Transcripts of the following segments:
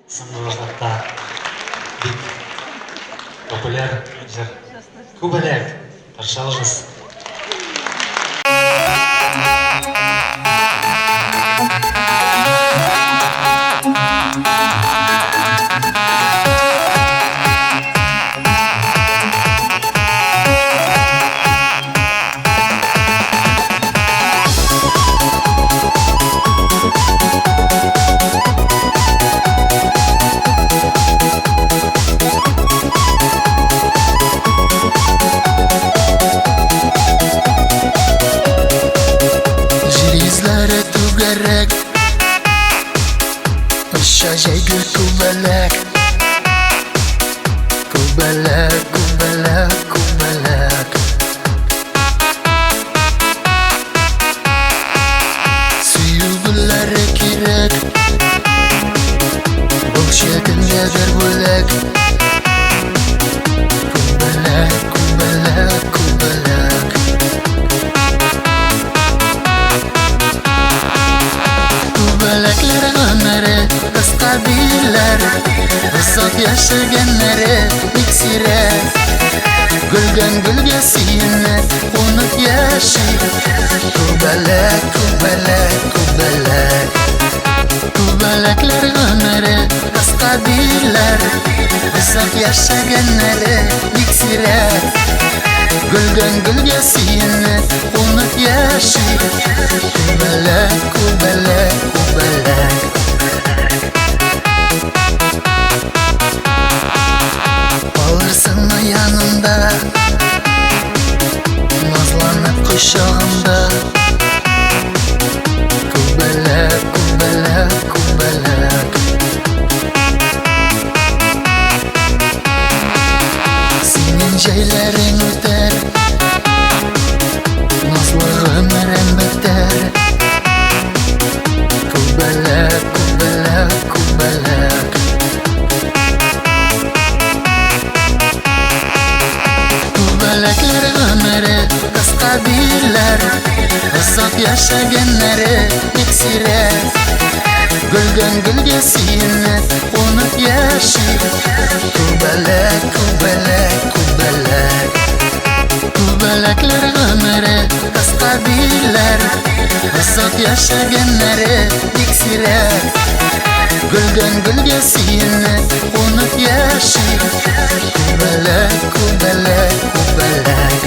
So'nggi vaqtda bek popüler jir Kubalak qarshi olamiz. Şajaydı kubalak, kubalak, kubalak, kubalak. Suyuguları kirek, boşyakın yazar bulak. Kubalak, kubalak, kubalak. Kubalaklar ömrü kabiler, uzak yaşaganları iksire. Gülden gülge siyinler, unut yaşayıp. Kubalak, kubalak, kubalak. Kubalaklar ömrü kabiler, uzak yaşaganları iksire. Gülden gülge siyinler, unut yaşayıp. Kubalak, kubalak, kubalak. Alırsın yanımda, nazlanıp kuşağımda. Kubalak, kubalak, kubalak. Senin şeylerin öter, nazlı ömrüm biter. Kubalak, kubalak, kubalak. Kubalaklar ömrü kabiler, uzak yaşaganları iksire. Gülden gülge siyinler, unut yaşayıp. Kubalak, kubalak, kubalak. Kubalaklar ömrü kabiler, uzak yaşaganları iksire. Gülden gülge siyinler, unut yaşayıp. Kubalak, kubalak, kubalak.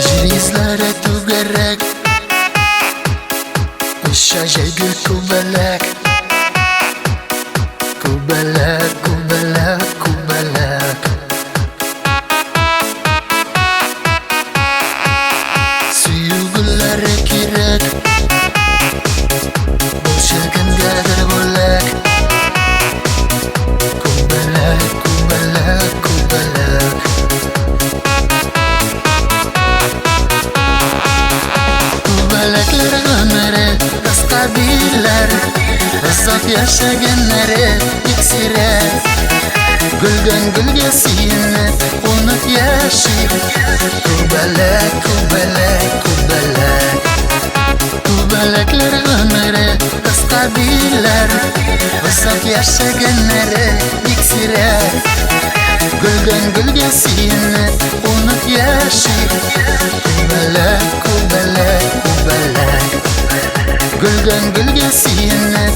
Железлары тугарак, шажайгы kubalak. Kubalak, kubalak, kubalak. Suyuguları kirek, boşalgın gadır bulak. Kubalak, kubalak, kubalak. Kubalaklar ömrü kabiler, uzak yaşaganları iksire. Gülden gülge siyinler, unut yaşayıp. Kubalak, kubalak, kubalak. Kubalaklar ömrü kabiler, uzak yaşaganları iksire. Gülden gülge siyinler, unut yaşayıp. Kubalak, kubalak, kubalak. Gülden gülge siyinler,